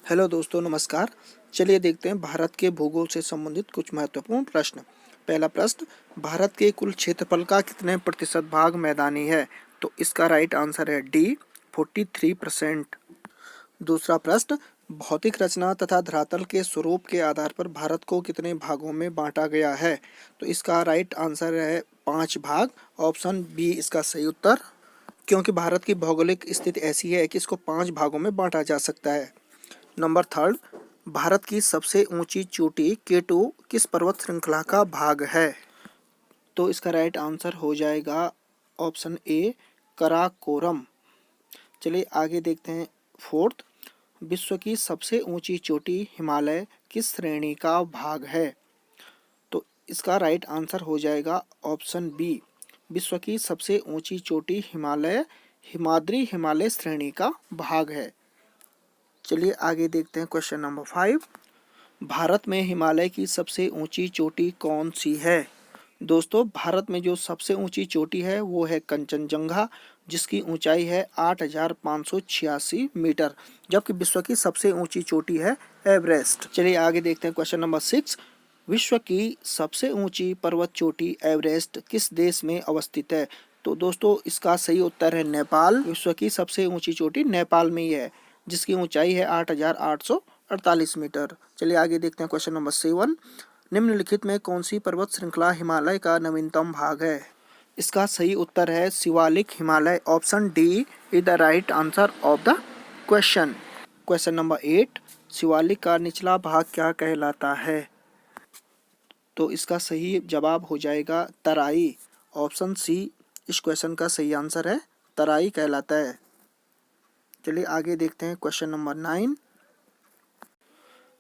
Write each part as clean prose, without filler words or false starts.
Hello दोस्तों, नमस्कार। चलिए देखते हैं भारत के भूगोल से संबंधित कुछ महत्वपूर्ण प्रश्न। पहला प्रश्न, भारत के कुल क्षेत्रफल का कितने प्रतिशत भाग मैदानी है? तो इसका राइट आंसर है डी 43%। दूसरा प्रश्न, भौतिक रचना तथा धरातल के स्वरूप के आधार पर भारत को कितने भागों में बांटा गया है? तो इसका राइट आंसर है 5 भाग। ऑप्शन बी इसका सही उत्तर, क्योंकि भारत की भौगोलिक स्थिति ऐसी है कि इसको 5 भागों में बांटा जा सकता है। नंबर थर्ड, भारत की सबसे ऊंची चोटी केटू किस पर्वत श्रृंखला का भाग है? तो इसका राइट आंसर हो जाएगा ऑप्शन ए कराकोरम। चलिए आगे देखते हैं। फोर्थ, विश्व की सबसे ऊंची चोटी हिमालय किस श्रेणी का भाग है? तो इसका राइट आंसर हो जाएगा ऑप्शन बी, विश्व की सबसे ऊंची चोटी हिमालय हिमाद्री हिमालय श्रेणी का भाग है। चलिए आगे देखते हैं क्वेश्चन नंबर 5। भारत में हिमालय की सबसे ऊंची चोटी कौन सी है? दोस्तों, भारत में जो सबसे ऊंची चोटी है वो है कंचनजंगा, जिसकी ऊंचाई है 8,586 मीटर, जबकि विश्व की सबसे ऊंची चोटी है एवरेस्ट। चलिए आगे देखते हैं क्वेश्चन नंबर 6। विश्व की सबसे ऊंची पर्वत चोटी एवरेस्ट किस देश में अवस्थित है? तो दोस्तों, इसका सही उत्तर है नेपाल। विश्व की सबसे ऊंची चोटी नेपाल में ही है, जिसकी ऊंचाई है 8,848 मीटर। चलिए आगे देखते हैं क्वेश्चन नंबर 7। निम्नलिखित में कौन सी पर्वत श्रृंखला हिमालय का नवीनतम भाग है? इसका सही उत्तर है Shivalik Himalaya. Option D is the right answer of the question. Question number 8, Shivalik का निचला भाग क्या कहलाता है? तो इसका सही जवाब हो जाएगा तराई। ऑप्शन सी इस क्वेश्चन का सही आंसर है, तराई कहलाता है। चलिए आगे देखते हैं क्वेश्चन नंबर 9।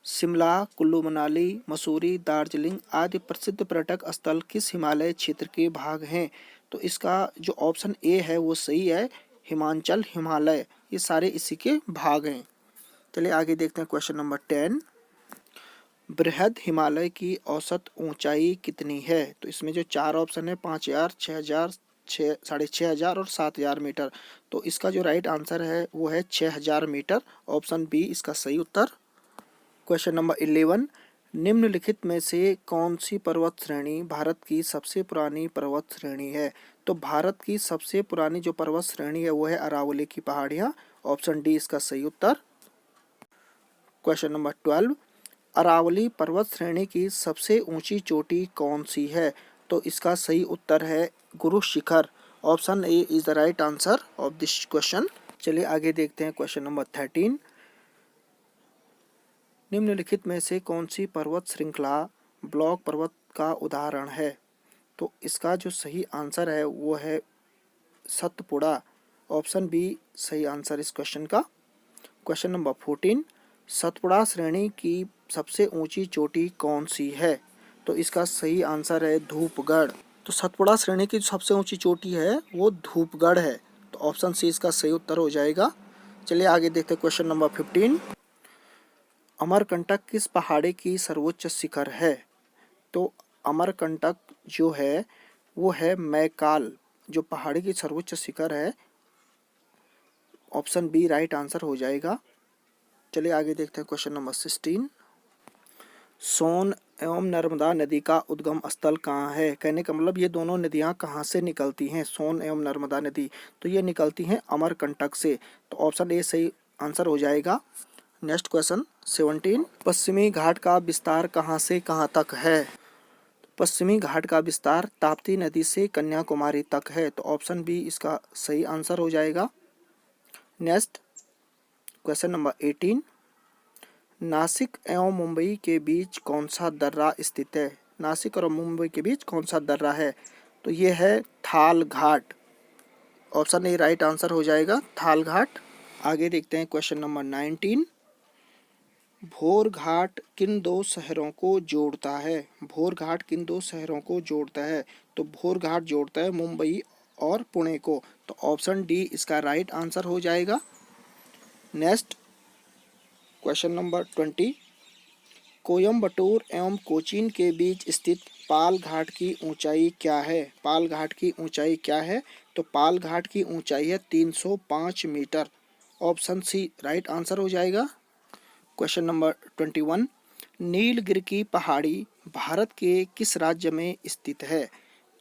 शिमला, कुल्लू मनाली, मसूरी, दार्जिलिंग आदि प्रसिद्ध पर्यटक स्थल किस हिमालय क्षेत्र के भाग हैं? तो इसका जो ऑप्शन ए है वो सही है, हिमाचल हिमालय, ये सारे इसी के भाग हैं। चलिए आगे देखते हैं क्वेश्चन नंबर 10। बृहद हिमालय की औसत ऊंचाई कितनी है? तो इसमें जो 4 ऑप्शन है 5,000, 6,000, 6,500 और 7,000 मीटर। तो इसका जो राइट आंसर है वो है 6,000 मीटर। ऑप्शन बी इसका सही उत्तर। Question number 11। निम्नलिखित में से कौन सी पर्वत श्रेणी भारत की सबसे पुरानी पर्वत श्रेणी है? तो भारत की सबसे पुरानी जो पर्वत श्रेणी है वो है अरावली की पहाड़ियाँ। ऑप्शन डी इसका सही उत्तर। Question number 12। अरावली पर्वत श्रेणी की सबसे ऊंची चोटी कौन सी है? तो इसका सही उत्तर है Guru Shikhar. Option A is the right answer of this question. चलिए आगे देखते हैं क्वेश्चन नंबर 13। निम्नलिखित में से कौन सी पर्वत श्रृंखला ब्लॉक पर्वत का उदाहरण है? तो इसका जो सही आंसर है वो है सतपुड़ा। ऑप्शन बी सही आंसर इस क्वेश्चन का। Question number 14। सतपुड़ा श्रेणी की सबसे ऊंची चोटी कौन सी है? तो इसका सही आंसर है धूपगढ़। तो सतपुड़ा श्रेणी की सबसे ऊंची चोटी है वो धूपगढ़ है। तो ऑप्शन सी इसका सही उत्तर हो जाएगा। चलिए आगे देखते हैं क्वेश्चन नंबर 15। अमरकंटक किस पहाड़ी की सर्वोच्च शिखर है? तो अमरकंटक जो है वो है मैकाल, जो पहाड़ी की सर्वोच्च शिखर है। ऑप्शन बी राइट आंसर हो जाएगा। चलिए आगे देखते हैं क्वेश्चन नंबर 16। सोन एवं नर्मदा नदी का उद्गम स्थल कहाँ है? कहने का मतलब ये दोनों नदियाँ कहाँ से निकलती हैं, सोन एवं नर्मदा नदी? तो ये निकलती हैं अमरकंटक से। तो ऑप्शन ए सही आंसर हो जाएगा। Next question 17। पश्चिमी घाट का विस्तार कहाँ से कहाँ तक है? पश्चिमी घाट का विस्तार ताप्ती नदी से कन्याकुमारी तक है। तो ऑप्शन बी इसका सही आंसर हो जाएगा। Next question number 18। नासिक एवं मुंबई के बीच कौन सा दर्रा स्थित है? नासिक और मुंबई के बीच कौन सा दर्रा है? तो ये है थाल घाट। ऑप्शन ए राइट आंसर हो जाएगा, थाल घाट। आगे देखते हैं क्वेश्चन नंबर 19। भोर घाट किन दो शहरों को जोड़ता है? भोर घाट किन दो शहरों को जोड़ता है? तो भोर घाट जोड़ता है मुंबई और पुणे को। तो ऑप्शन डी इसका राइट आंसर हो जाएगा। Next question number 20। कोयम्बटूर एवं कोचीन के बीच स्थित पाल घाट की ऊंचाई क्या है? पाल घाट की ऊंचाई क्या है? तो पाल घाट की ऊंचाई है 305 metre. Option C right answer हो जाएगा। क्वेश्चन नंबर 21, नीलगिरी की पहाड़ी भारत के किस राज्य में स्थित है?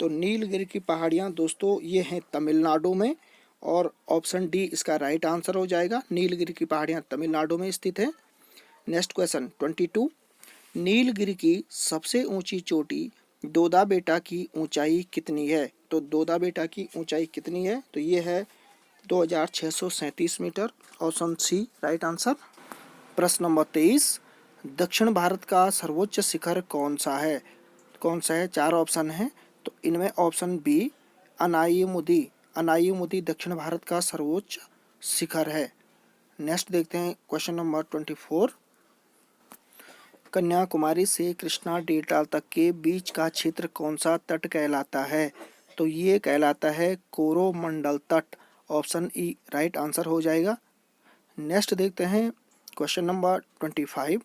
तो नीलगिरी की पहाड़ियाँ दोस्तों ये हैं तमिलनाडु में, और ऑप्शन डी इसका राइट आंसर हो जाएगा। नीलगिरी की पहाड़ियाँ तमिलनाडु में स्थित है। नेक्स्ट क्वेश्चन 22, नीलगिरी की सबसे ऊंची चोटी दोदा बेटा की ऊंचाई कितनी है? तो दोदा बेटा की ऊंचाई कितनी है? तो ये है 2637 metre, option C right answer. प्रश्न नंबर 23, दक्षिण भारत का सर्वोच्च शिखर कौन सा है? कौन सा है? 4 ऑप्शन है, तो इनमें ऑप्शन बी अनायमुदी दक्षिण भारत का सर्वोच्च शिखर है। नेक्स्ट देखते हैं क्वेश्चन नंबर 24, कन्याकुमारी से कृष्णा डेल्टा तक के बीच का क्षेत्र कौन सा तट कहलाता है? तो ये कहलाता है कोरोमंडल तट, ऑप्शन ई राइट आंसर हो जाएगा। नेक्स्ट देखते हैं क्वेश्चन नंबर 25,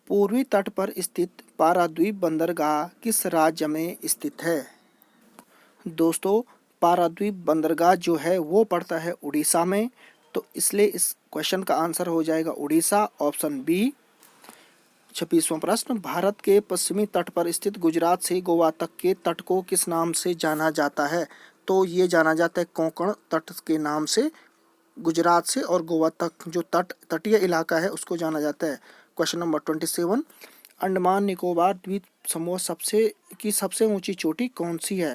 पूर्वी तट पर स्थित पाराद्वीप बंदरगाह किस राज्य में स्थित है? दोस्तों पाराद्वीप बंदरगाह जो है वो पड़ता है उड़ीसा में, तो इसलिए इस क्वेश्चन का आंसर हो जाएगा उड़ीसा, ऑप्शन बी। 26वां प्रश्न, भारत के पश्चिमी तट पर स्थित गुजरात से गोवा तक के तट को किस नाम से जाना जाता है? तो ये जाना जाता है कोंकण तट के नाम से। गुजरात से और गोवा तक जो तटीय इलाका है उसको जाना जाता है। क्वेश्चन नंबर 27, अंडमान निकोबार द्वीप समूह सबसे ऊंची चोटी कौन सी है?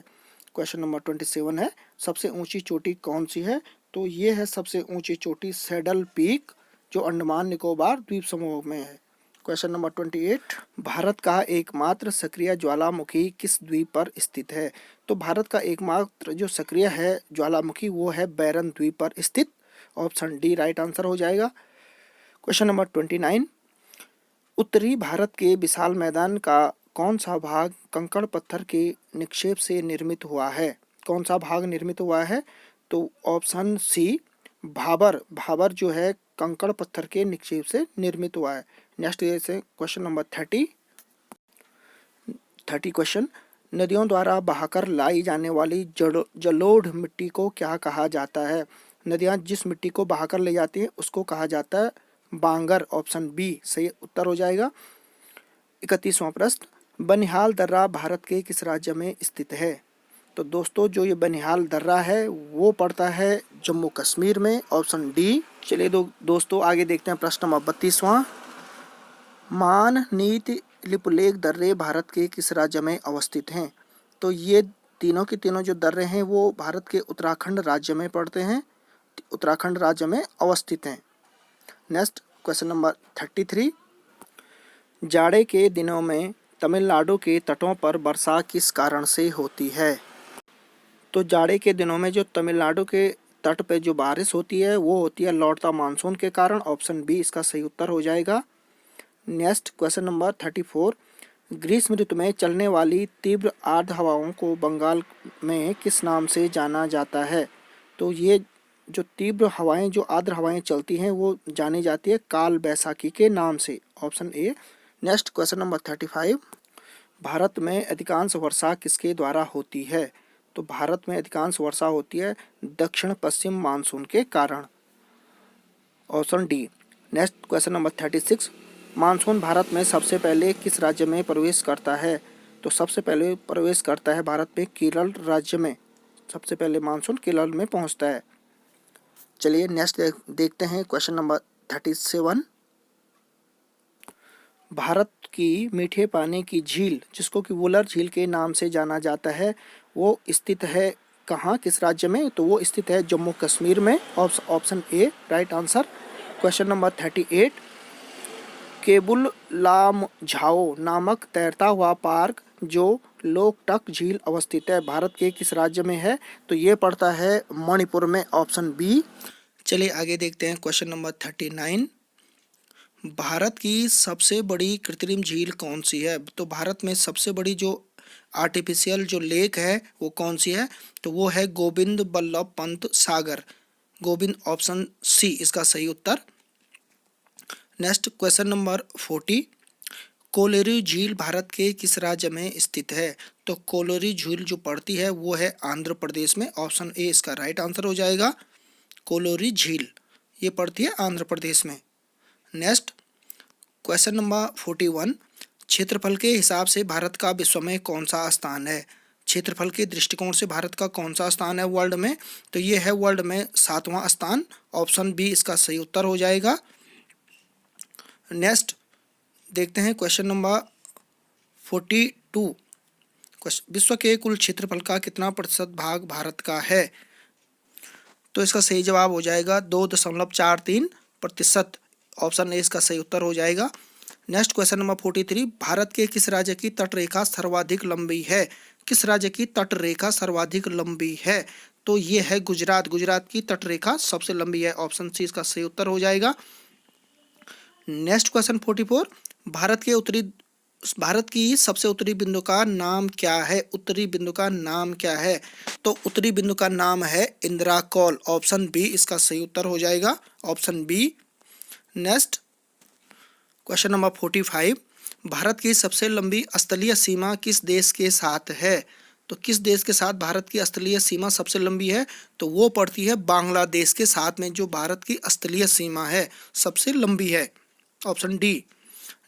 क्वेश्चन नंबर 27 है, सबसे ऊंची चोटी कौन सी है? तो ये है सबसे ऊंची चोटी सैडल पीक, जो अंडमान निकोबार द्वीप समूह में है। क्वेश्चन नंबर 28, भारत का एकमात्र सक्रिय ज्वालामुखी किस द्वीप पर स्थित है? तो भारत का एकमात्र जो सक्रिय है ज्वालामुखी वो है बैरन द्वीप पर स्थित, ऑप्शन डी राइट आंसर हो जाएगा। क्वेश्चन नंबर 29, उत्तरी भारत के विशाल मैदान का कौन सा भाग कंकड़ पत्थर के निक्षेप से निर्मित हुआ है? कौन सा भाग निर्मित हुआ है? तो ऑप्शन सी भाबर जो है कंकड़ पत्थर के निक्षेप से निर्मित हुआ है। नेक्स्ट जैसे क्वेश्चन नंबर 30 क्वेश्चन, नदियों द्वारा बहाकर लाई जाने वाली जलोढ़ मिट्टी को क्या कहा जाता है? नदियाँ जिस मिट्टी को बहाकर ले जाती है उसको कहा जाता है बांगर, ऑप्शन बी सही उत्तर हो जाएगा। 31वां प्रश्न, बनिहाल दर्रा भारत के किस राज्य में स्थित है? तो दोस्तों जो ये बनिहाल दर्रा है वो पड़ता है जम्मू कश्मीर में, ऑप्शन डी। चलिए दोस्तों आगे देखते हैं प्रश्न नंबर 32वां, मान नीति लिपुलेख दर्रे भारत के किस राज्य में अवस्थित हैं? तो ये तीनों के तीनों जो दर्रे हैं वो भारत के उत्तराखंड राज्य में पड़ते हैं, उत्तराखंड राज्य में अवस्थित हैं। नेक्स्ट क्वेश्चन नंबर 33, जाड़े के दिनों में तमिलनाडु के तटों पर वर्षा किस कारण से होती है? तो जाड़े के दिनों में जो तमिलनाडु के तट पे जो बारिश होती है वो होती है लौटता मानसून के कारण, ऑप्शन बी इसका सही उत्तर हो जाएगा। नेक्स्ट क्वेश्चन नंबर 34, ग्रीष्म ऋतु में चलने वाली तीव्र आर्द्र हवाओं को बंगाल में किस नाम से जाना जाता है? तो ये जो तीव्र हवाएं जो आर्द्र हवाएं चलती हैं वो जानी जाती है काल बैसाखी के नाम से, option A. Next question number 35, Bharat में अधिकांश वर्षा किसके द्वारा होती है? तो भारत में अधिकांश वर्षा होती है दक्षिण पश्चिम मानसून के कारण, option D. Next question number 36, monsoon Bharat में सबसे पहले किस राज्य में प्रवेश करता है? तो सबसे पहले प्रवेश करता है भारत में केरल राज्य में, सबसे पहले मानसून केरल में पहुंचता है। चलिए नेक्स्ट देखते हैं क्वेश्चन नंबर 37, भारत की मीठे पानी की झील जिसको कि वुलर झील के नाम से जाना जाता है वो स्थित है कहाँ, किस राज्य में? तो वो स्थित है जम्मू कश्मीर में, option A right answer. Question number 38, Keibul Lamjao नामक तैरता हुआ पार्क जो लोकटक झील अवस्थित है भारत के किस राज्य में है? तो ये पड़ता है मणिपुर में, ऑप्शन बी। चलिए आगे देखते हैं क्वेश्चन नंबर 39, भारत की सबसे बड़ी कृत्रिम झील कौन सी है? तो भारत में सबसे बड़ी जो आर्टिफिशियल जो लेक है वो कौन सी है? तो वो है गोविंद बल्लभ पंत सागर, गोविंद, ऑप्शन सी इसका सही उत्तर। नेक्स्ट क्वेश्चन नंबर 40, कोलोरी झील भारत के किस राज्य में स्थित है? तो कोलोरी झील जो पड़ती है वो है आंध्र प्रदेश में, ऑप्शन ए इसका राइट आंसर हो जाएगा। कोलोरी झील ये पड़ती है आंध्र प्रदेश में। नेक्स्ट क्वेश्चन नंबर 41, क्षेत्रफल के हिसाब से भारत का विश्व में कौन सा स्थान है? क्षेत्रफल के दृष्टिकोण से भारत का कौन सा स्थान है वर्ल्ड में? तो ये है वर्ल्ड में 7वां स्थान। ऑप्शन बी इसका सही उत्तर हो जाएगा। नेक्स्ट देखते हैं क्वेश्चन नंबर 42, विश्व के कुल क्षेत्रफल का कितना प्रतिशत भाग भारत का है? तो इसका सही जवाब हो जाएगा 2.43%। ऑप्शन ए इसका सही उत्तर हो जाएगा। नेक्स्ट क्वेश्चन नंबर 43, भारत के किस राज्य की तटरेखा सर्वाधिक लंबी है? किस राज्य की तटरेखा सर्वाधिक लंबी है? तो ये है गुजरात। गुजरात की तटरेखा सबसे लंबी है। ऑप्शन सी इसका सही उत्तर हो जाएगा। नेक्स्ट क्वेश्चन 44, भारत की सबसे उत्तरी बिंदु का नाम क्या है? उत्तरी बिंदु का नाम क्या है? तो उत्तरी बिंदु का नाम है इंदिरा कॉल। ऑप्शन बी इसका सही उत्तर हो जाएगा। Option B. Next question number 45, भारत की सबसे लंबी स्थलीय सीमा किस देश के साथ है? तो किस देश के साथ भारत की स्थलीय सीमा सबसे लंबी है? तो वो पड़ती है बांग्लादेश के साथ में, जो भारत की स्थलीय सीमा है सबसे लंबी है। Option D.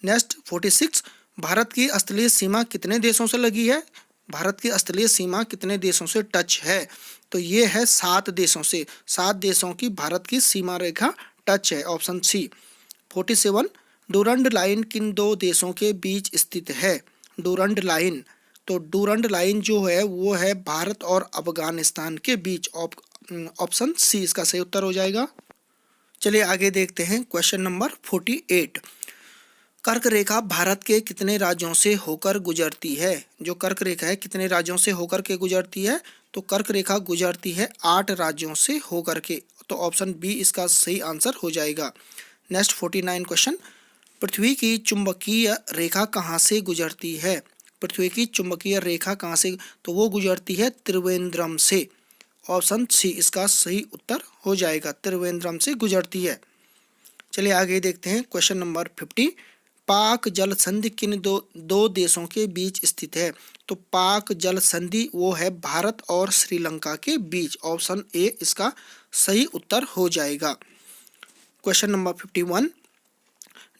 नेक्स्ट 46, भारत की स्थलीय सीमा कितने देशों से लगी है? भारत की स्थलीय सीमा कितने देशों से टच है? तो ये है 7 देशों से। 7 देशों की भारत की सीमा रेखा टच है। Option C. 47, डूरंड लाइन किन 2 देशों के बीच स्थित है? डूरंड लाइन, तो डूरंड लाइन जो है वो है भारत और अफगानिस्तान के बीच। ऑप्शन सी इसका सही उत्तर हो जाएगा। चलिए आगे देखते हैं क्वेश्चन नंबर 48, कर्क रेखा भारत के कितने राज्यों से होकर गुजरती है? जो कर्क रेखा है कितने राज्यों से होकर के गुजरती है? तो कर्क रेखा गुजरती है 8 राज्यों से होकर के। तो ऑप्शन बी इसका सही आंसर हो जाएगा। नेक्स्ट 49 क्वेश्चन, पृथ्वी की चुंबकीय रेखा कहाँ से गुजरती है? पृथ्वी की चुंबकीय रेखा कहाँ से? तो वो गुजरती है त्रिवेंद्रम से। ऑप्शन सी इसका सही उत्तर हो जाएगा। त्रिवेंद्रम से गुजरती है। चलिए आगे देखते हैं क्वेश्चन नंबर 50, पाक जल संधि किन दो देशों के बीच स्थित है? तो पाक जल संधि वो है भारत और श्रीलंका के बीच। ऑप्शन ए इसका सही उत्तर हो जाएगा। क्वेश्चन नंबर 51,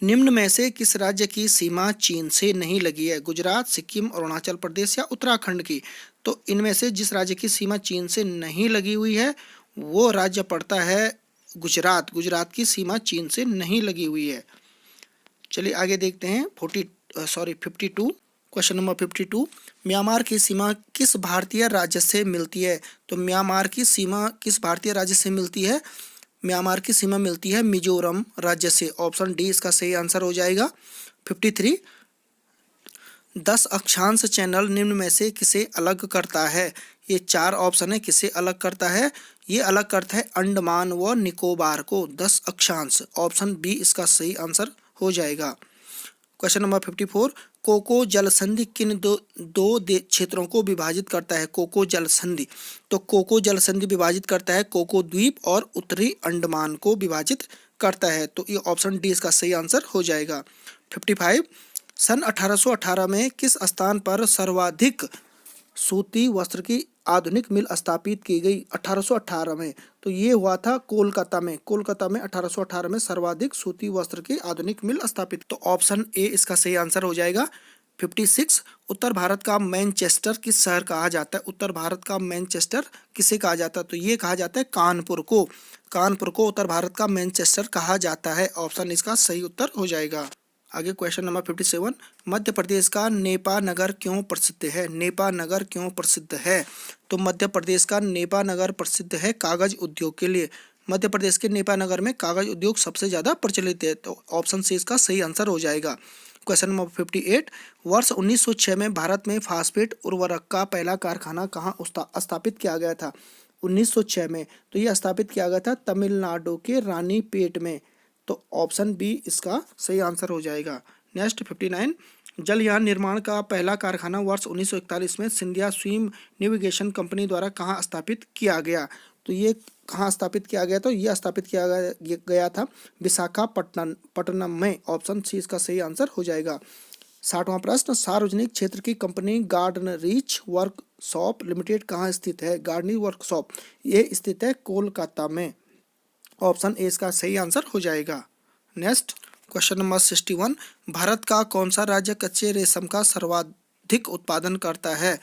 निम्न में से किस राज्य की सीमा चीन से नहीं लगी है? गुजरात, सिक्किम, अरुणाचल प्रदेश या उत्तराखंड की? तो इनमें से जिस राज्य की सीमा चीन से नहीं लगी हुई है वो राज्य पड़ता है गुजरात। गुजरात की सीमा चीन से नहीं लगी हुई है। चलिए आगे देखते हैं 52, क्वेश्चन नंबर 52, म्यांमार की सीमा किस भारतीय राज्य से मिलती है? तो म्यांमार की सीमा किस भारतीय राज्य से मिलती है? म्यांमार की सीमा मिलती है मिजोरम राज्य से। ऑप्शन डी इसका सही आंसर हो जाएगा। 53, 10 अक्षांश चैनल निम्न में से किसे अलग करता है? ये 4 ऑप्शन है। किसे अलग करता है? ये अलग करता है अंडमान व निकोबार को। 10 अक्षांश। ऑप्शन बी इसका सही आंसर हो जाएगा। क्वेश्चन नंबर 54, कोको जल संधि किन दो क्षेत्रों को विभाजित करता है? कोको जल संधि, तो कोको जल संधि विभाजित करता है कोको द्वीप और उत्तरी अंडमान को विभाजित करता है। तो ये ऑप्शन डी इसका सही आंसर हो जाएगा। 55, सन 1818 में किस स्थान पर सर्वाधिक सूती वस्त्र की आधुनिक मिल स्थापित की गई? 1818 में, तो ये हुआ था कोलकाता में। कोलकाता में 1818 में सर्वाधिक सूती वस्त्र की आधुनिक मिल स्थापित। तो ऑप्शन ए इसका सही आंसर हो जाएगा। 56, उत्तर भारत का मैनचेस्टर किस शहर कहा जाता है? उत्तर भारत का मैनचेस्टर किसे कहा जाता है? तो ये कहा जाता है कानपुर को। कानपुर को उत्तर भारत का मैनचेस्टर कहा जाता है। ऑप्शन इसका सही उत्तर हो जाएगा। आगे क्वेश्चन नंबर 57, मध्य प्रदेश का नेपा नगर क्यों प्रसिद्ध है? नेपा नगर क्यों प्रसिद्ध है? तो मध्य प्रदेश का नेपा नगर प्रसिद्ध है कागज उद्योग के लिए। मध्य प्रदेश के नेपा नगर में कागज उद्योग सबसे ज्यादा प्रचलित है। तो ऑप्शन सी इसका सही आंसर हो जाएगा। क्वेश्चन नंबर 58, वर्ष 1906 में भारत में फास्फेट उर्वरक का पहला कारखाना कहाँ स्थापित किया गया था? 1906 में, तो यह स्थापित किया गया था तमिलनाडु के रानीपेट में। तो ऑप्शन बी इसका सही आंसर हो जाएगा। नेक्स्ट 59, जलयान निर्माण का पहला कारखाना वर्ष 1941 में सिंधिया स्वीम नेविगेशन कंपनी द्वारा कहाँ स्थापित किया गया? तो ये कहाँ स्थापित किया गया? तो यह स्थापित किया गया था विशाखापट्टनम में। ऑप्शन सी इसका सही आंसर हो जाएगा। 60वां प्रश्न, सार्वजनिक क्षेत्र की company garden reach workshop limited कहाँ स्थित है? गार्डनी वर्कशॉप ये स्थित है कोलकाता में। ऑप्शन ए इसका सही आंसर हो जाएगा। नेक्स्ट क्वेश्चन नंबर 61, भारत का कौन सा राज्य कच्चे रेशम का सर्वाधिक उत्पादन करता है?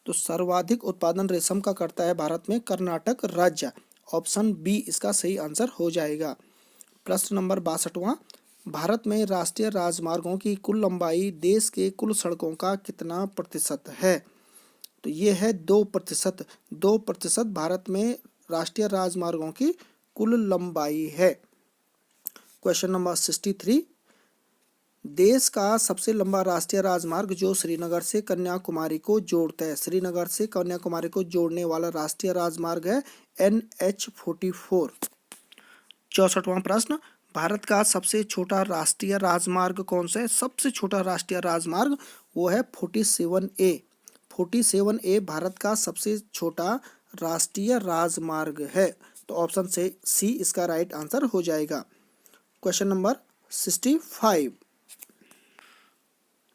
तो सर्वाधिक उत्पादन रेशम का करता है भारत में कर्नाटक राज्य। ऑप्शन बी इसका सही आंसर हो जाएगा। प्रश्न नंबर 62वां, भारत में राष्ट्रीय राजमार्गों की कुल लंबाई देश के कुल सड़कों का कितना प्रतिशत है? तो ये है 2%। 2% भारत में राष्ट्रीय राजमार्गों की कुल लंबाई है। क्वेश्चन नंबर 63, देश का सबसे लंबा राष्ट्रीय राजमार्ग जो श्रीनगर से कन्याकुमारी को जोड़ता है, श्रीनगर से कन्याकुमारी को जोड़ने वाला राष्ट्रीय राजमार्ग है NH-44। 64वां प्रश्न, भारत का सबसे छोटा राष्ट्रीय राजमार्ग कौन सा है? सबसे छोटा राष्ट्रीय राजमार्ग वो है 47A। 47A भारत का सबसे छोटा राष्ट्रीय राजमार्ग है। तो ऑप्शन से सी इसका राइट आंसर हो जाएगा। क्वेश्चन नंबर 65,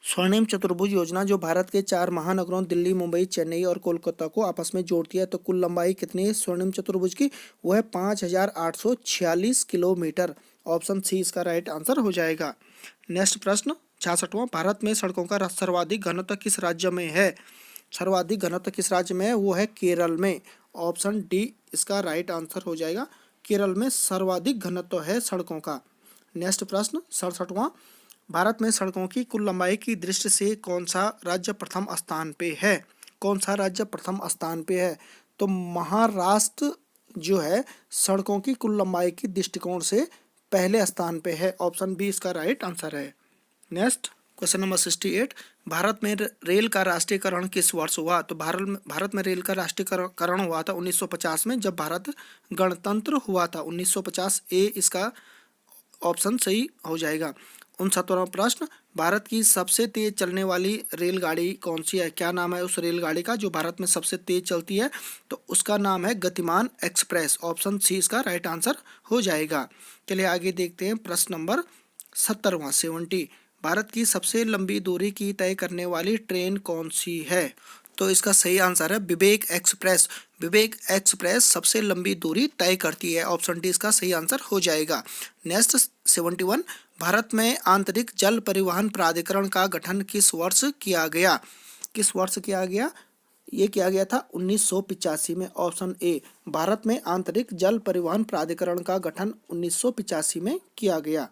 स्वर्णिम चतुर्भुज योजना जो भारत के 4 महानगरों दिल्ली, मुंबई, चेन्नई और कोलकाता को आपस में जोड़ती है, तो कुल लंबाई कितनी है स्वर्णिम चतुर्भुज की? वो है 5846 किलोमीटर। ऑप्शन सी इसका राइट आंसर हो जाएगा। नेक्स्ट प्रश्न 66वां, भारत में सड़कों का सर्वाधिक घनत्व किस राज्य में है? सर्वाधिक घनत्व किस राज्य में है? वो है केरल में। ऑप्शन डी इसका राइट आंसर हो जाएगा। केरल में सर्वाधिक घनत्व है सड़कों का। नेक्स्ट प्रश्न 67वां, भारत में सड़कों की कुल लंबाई की दृष्टि से कौन सा राज्य प्रथम स्थान पे है? कौन सा राज्य प्रथम स्थान पे है? तो महाराष्ट्र जो है सड़कों की कुल लंबाई की दृष्टिकोण से पहले स्थान पे है। ऑप्शन बी इसका राइट आंसर है। नेक्स्ट क्वेश्चन नंबर 68, भारत में रेल का राष्ट्रीयकरण किस वर्ष हुआ? तो भारत में रेल का राष्ट्रीयकरण हुआ था 1950 में, जब भारत गणतंत्र हुआ था। 1950 ए इसका ऑप्शन सही हो जाएगा। 69वां प्रश्न, भारत की सबसे तेज चलने वाली रेलगाड़ी कौन सी है? क्या नाम है उस रेलगाड़ी का जो भारत में सबसे तेज चलती है? तो उसका नाम है गतिमान एक्सप्रेस। ऑप्शन सी इसका राइट आंसर हो जाएगा। चलिए आगे देखते हैं प्रश्न नंबर 70वां 70, भारत की सबसे लंबी दूरी की तय करने वाली ट्रेन कौन सी है? तो इसका सही आंसर है विवेक एक्सप्रेस। विवेक एक्सप्रेस सबसे लंबी दूरी तय करती है। ऑप्शन डी इसका सही आंसर हो जाएगा। नेक्स्ट 71, भारत में आंतरिक जल परिवहन प्राधिकरण का गठन किस वर्ष किया गया? किस वर्ष किया गया? ये किया गया था 1985 में। ऑप्शन ए, भारत में आंतरिक जल परिवहन प्राधिकरण का गठन 1985 में किया गया।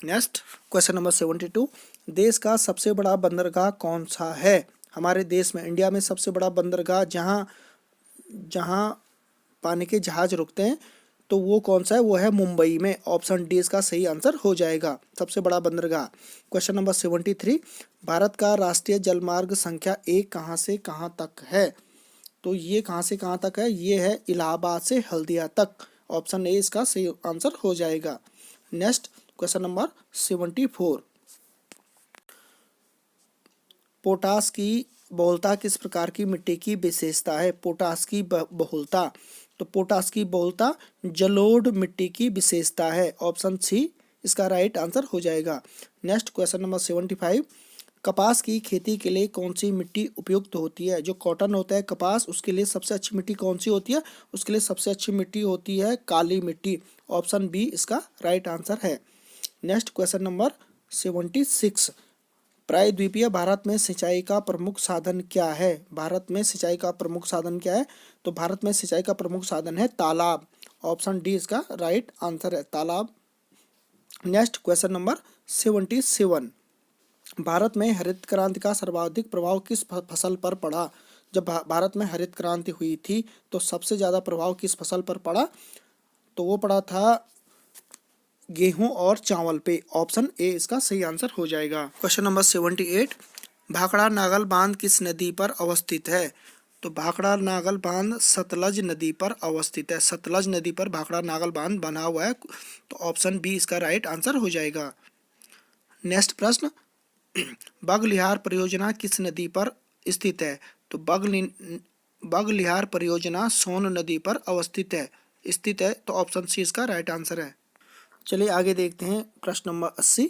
नेक्स्ट क्वेश्चन नंबर 72, देश का सबसे बड़ा बंदरगाह कौन सा है? हमारे देश में, इंडिया में सबसे बड़ा बंदरगाह जहां पानी के जहाज रुकते हैं, तो वो कौन सा है? वो है मुंबई में। ऑप्शन डी इसका सही आंसर हो जाएगा, सबसे बड़ा बंदरगाह। क्वेश्चन नंबर 73, भारत का राष्ट्रीय जलमार्ग संख्या 1 कहाँ से कहाँ तक है? तो ये कहाँ से कहाँ तक है? ये है इलाहाबाद से हल्दिया तक। ऑप्शन ए इसका सही आंसर हो जाएगा। नेक्स्ट क्वेश्चन नंबर 74, पोटास की बहुलता किस प्रकार की मिट्टी की विशेषता है? पोटास की बहुलता, तो पोटास की बहुलता जलोढ़ मिट्टी की विशेषता है। ऑप्शन सी इसका राइट आंसर हो जाएगा। नेक्स्ट क्वेश्चन नंबर 75, कपास की खेती के लिए कौन सी मिट्टी उपयुक्त होती है? जो कॉटन होता है कपास, उसके लिए सबसे अच्छी मिट्टी कौन सी होती है? उसके लिए सबसे अच्छी मिट्टी होती है काली मिट्टी। ऑप्शन बी इसका राइट आंसर है। नेक्स्ट क्वेश्चन नंबर 76, प्रायद्वीपीय भारत में सिंचाई का प्रमुख साधन क्या है? भारत में सिंचाई का प्रमुख साधन क्या है? तो भारत में सिंचाई का प्रमुख साधन है तालाब। ऑप्शन डी इसका राइट आंसर है, तालाब। नेक्स्ट क्वेश्चन नंबर 77, भारत में हरित क्रांति का सर्वाधिक प्रभाव किस फसल पर पड़ा? जब भारत में हरित क्रांति हुई थी तो सबसे ज्यादा प्रभाव किस फसल पर पड़ा? तो वो पड़ा था गेहूं और चावल पे। ऑप्शन ए इसका सही आंसर हो जाएगा। क्वेश्चन नंबर 78, भाखड़ा नागल बांध किस नदी पर अवस्थित है? तो भाखड़ा नागल बांध सतलज नदी पर अवस्थित है। सतलज नदी पर भाखड़ा नागल बांध बना हुआ है। तो ऑप्शन बी इसका राइट आंसर हो जाएगा। नेक्स्ट प्रश्न, बगलिहार परियोजना किस नदी पर स्थित है? तो बगलिहार परियोजना सोन नदी पर स्थित है। तो ऑप्शन सी इसका राइट आंसर है। चलिए आगे देखते हैं प्रश्न नंबर 80,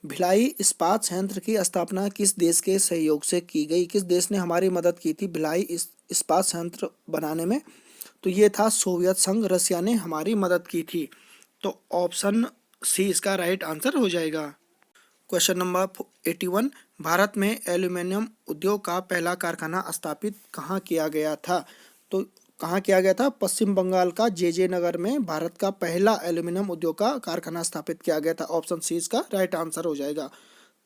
भिलाई इस्पात संयंत्र की स्थापना किस देश के सहयोग से की गई? किस देश ने हमारी मदद की थी भिलाई इस्पात संयंत्र बनाने में? तो ये था सोवियत संघ, रसिया ने हमारी मदद की थी। तो ऑप्शन सी इसका राइट आंसर हो जाएगा। क्वेश्चन नंबर 81, भारत में एल्यूमीनियम उद्योग का पहला कारखाना स्थापित कहाँ किया गया था? तो कहाँ किया गया था? पश्चिम बंगाल का जे नगर में भारत का पहला एल्यूमीनियम उद्योग का कारखाना स्थापित किया गया था। ऑप्शन सी इसका राइट आंसर हो जाएगा।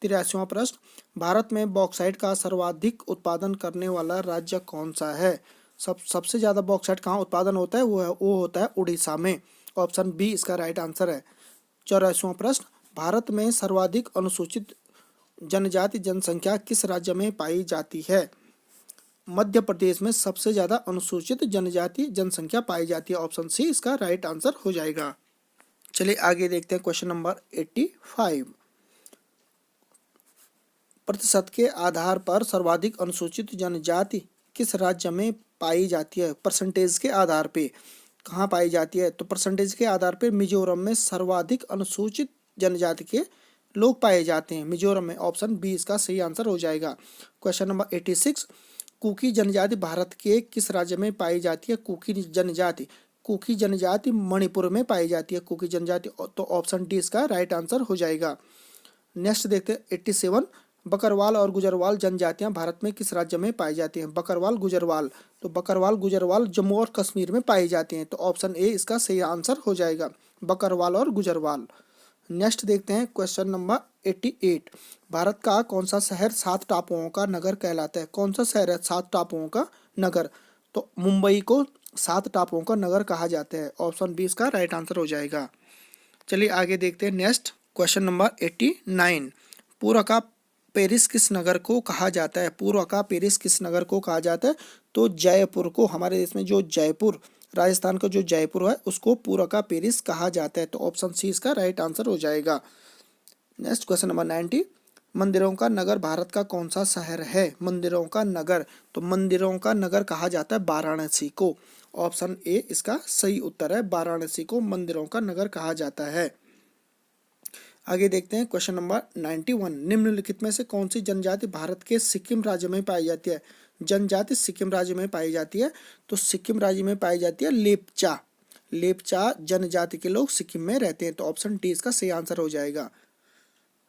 83वां प्रश्न, भारत में बॉक्साइट का सर्वाधिक उत्पादन करने वाला राज्य कौन सा है? सबसे ज्यादा बॉक्साइट कहाँ उत्पादन होता है? वो होता है उड़ीसा में। ऑप्शन बी इसका राइट आंसर है। 84वां प्रश्न, भारत में सर्वाधिक अनुसूचित जनजाति जनसंख्या किस राज्य में पाई जाती है? मध्य प्रदेश में सबसे ज्यादा अनुसूचित जनजाति जनसंख्या पाई जाती है। ऑप्शन सी इसका राइट आंसर हो जाएगा। चलिए आगे देखते हैं क्वेश्चन नंबर 85, प्रतिशत के आधार पर सर्वाधिक अनुसूचित जनजाति किस राज्य में पाई जाती है? परसेंटेज के आधार पे कहाँ पाई जाती है? तो परसेंटेज के आधार पे मिजोरम में सर्वाधिक अनुसूचित जनजाति के लोग पाए जाते हैं, मिजोरम में। ऑप्शन बी इसका सही आंसर हो जाएगा। क्वेश्चन नंबर 86, कुकी जनजाति भारत के किस राज्य में पाई जाती है? कुकी जनजाति मणिपुर में पाई जाती है, कुकी जनजाति। तो ऑप्शन डी इसका राइट आंसर हो जाएगा। नेक्स्ट देखते हैं 87, बकरवाल और गुजरवाल जनजातियां भारत में किस राज्य में पाई जाती हैं? बकरवाल गुजरवाल, तो बकरवाल गुजरवाल जम्मू और कश्मीर में पाई जाती हैं। तो ऑप्शन ए इसका सही आंसर हो जाएगा, बकरवाल और गुजरवाल। नेक्स्ट देखते हैं क्वेश्चन नंबर 88, भारत का कौन सा शहर 7 टापुओं का नगर कहलाता है? कौन सा शहर है 7 टापुओं का नगर? तो मुंबई को 7 टापुओं का नगर कहा जाता है। ऑप्शन बी इसका राइट आंसर हो जाएगा। चलिए आगे देखते हैं नेक्स्ट क्वेश्चन नंबर 89, पूर्व का पेरिस किस नगर को कहा जाता है? पूर्व का पेरिस किस नगर को कहा जाता है? तो जयपुर को, हमारे देश में जो जयपुर, राजस्थान का जो जयपुर है उसको पूर्व का पेरिस कहा जाता है। तो ऑप्शन सी इसका राइट आंसर हो जाएगा। नेक्स्ट क्वेश्चन नंबर 90, मंदिरों का नगर भारत का कौन सा शहर है? मंदिरों का नगर, तो मंदिरों का नगर कहा जाता है वाराणसी को। ऑप्शन ए इसका सही उत्तर है, वाराणसी को मंदिरों का नगर कहा जाता है। आगे देखते हैं क्वेश्चन नंबर 91, निम्नलिखित में से कौन सी जनजाति भारत के सिक्किम राज्य में पाई जाती है? जनजाति सिक्किम राज्य में पाई जाती है, तो सिक्किम राज्य में पाई जाती है लेपचा। लेपचा जनजाति के लोग सिक्किम में रहते हैं। तो ऑप्शन डी इसका सही आंसर हो जाएगा।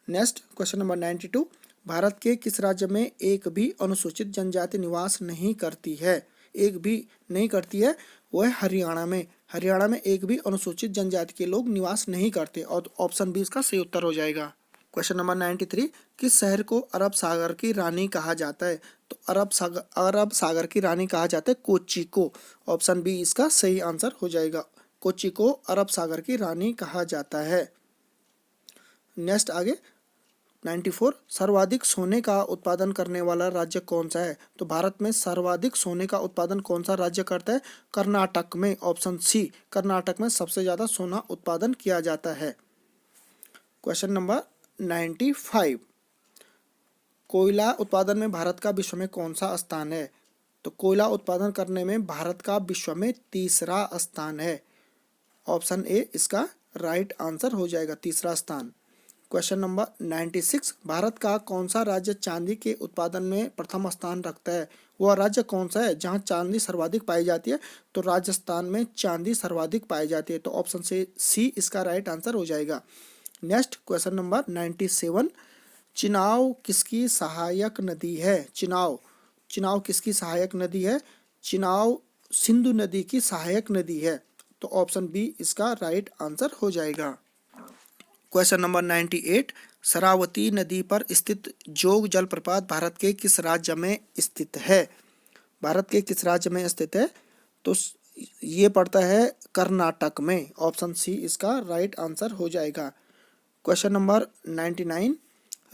नेक्स्ट क्वेश्चन नंबर 92, भारत के किस राज्य में एक भी अनुसूचित जनजाति निवास नहीं करती है? एक भी नहीं करती है, वो है हरियाणा में। हरियाणा में एक भी अनुसूचित जनजाति के लोग निवास नहीं करते। और ऑप्शन बी इसका सही उत्तर हो जाएगा। क्वेश्चन नंबर 93, किस शहर को अरब सागर की रानी कहा जाता है? तो अरब सागर की रानी कहा जाता है कोच्चि को। ऑप्शन बी इसका सही आंसर हो जाएगा, कोच्चि को अरब सागर की रानी कहा जाता है। नेक्स्ट आगे 94, सर्वाधिक सोने का उत्पादन करने वाला राज्य कौन सा है? तो भारत में सर्वाधिक सोने का उत्पादन कौन सा राज्य करता है? कर्नाटक में। ऑप्शन सी, कर्नाटक में सबसे ज्यादा सोना उत्पादन किया जाता है। क्वेश्चन नंबर 95, कोयला उत्पादन में भारत का विश्व में कौन सा स्थान है? तो कोयला उत्पादन करने में भारत का विश्व में तीसरा स्थान है। ऑप्शन ए इसका राइट आंसर हो जाएगा, तीसरा स्थान। क्वेश्चन नंबर 96, भारत का कौन सा राज्य चांदी के उत्पादन में प्रथम स्थान रखता है? वह राज्य कौन सा है जहां चांदी सर्वाधिक पाई जाती है? तो राजस्थान में चांदी सर्वाधिक पाई जाती है। तो ऑप्शन सी इसका राइट आंसर हो जाएगा। नेक्स्ट क्वेश्चन नंबर 97, चिनाव किसकी सहायक नदी है? चिनाव किसकी सहायक नदी है? चिनाव सिंधु नदी की सहायक नदी है। तो ऑप्शन बी इसका राइट आंसर हो जाएगा। क्वेश्चन नंबर 98, शरावती नदी पर स्थित जोग जलप्रपात भारत के किस राज्य में स्थित है? भारत के किस राज्य में स्थित है? तो ये पड़ता है कर्नाटक में। ऑप्शन सी इसका राइट आंसर हो जाएगा। क्वेश्चन नंबर 99,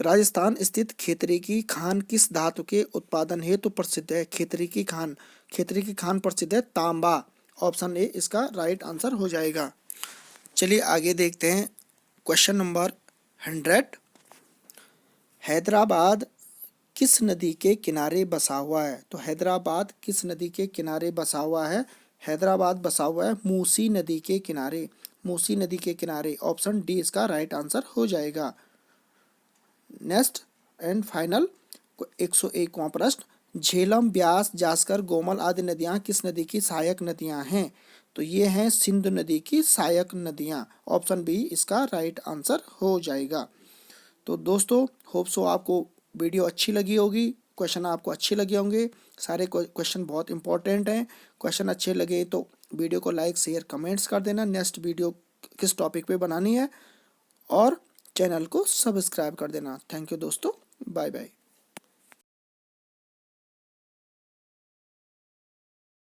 राजस्थान स्थित खेतरी की खान किस धातु के उत्पादन हेतु प्रसिद्ध है? खेतरी की खान प्रसिद्ध है तांबा। ऑप्शन ए इसका राइट आंसर हो जाएगा। चलिए आगे देखते हैं क्वेश्चन नंबर 100, हैदराबाद किस नदी के किनारे बसा हुआ है? तो हैदराबाद किस नदी के किनारे बसा हुआ है? हैदराबाद बसा हुआ है मूसी नदी के किनारे। मूसी नदी के किनारे। ऑप्शन डी इसका राइट आंसर हो जाएगा। नेक्स्ट एंड फाइनल 101वां प्रश्न, झेलम, ब्यास, जासकर, गोमल आदि नदियां किस नदी की सहायक नदियां हैं? तो ये हैं सिंधु नदी की सहायक नदियाँ। ऑप्शन बी इसका राइट आंसर हो जाएगा। तो दोस्तों होप सो आपको वीडियो अच्छी लगी होगी, क्वेश्चन आपको अच्छे लगे होंगे। सारे क्वेश्चन बहुत इंपॉर्टेंट हैं। क्वेश्चन अच्छे लगे तो वीडियो को लाइक शेयर कमेंट्स कर देना। नेक्स्ट वीडियो किस टॉपिक पे बनानी है, और चैनल को सब्सक्राइब कर देना। थैंक यू दोस्तों, बाय बाय।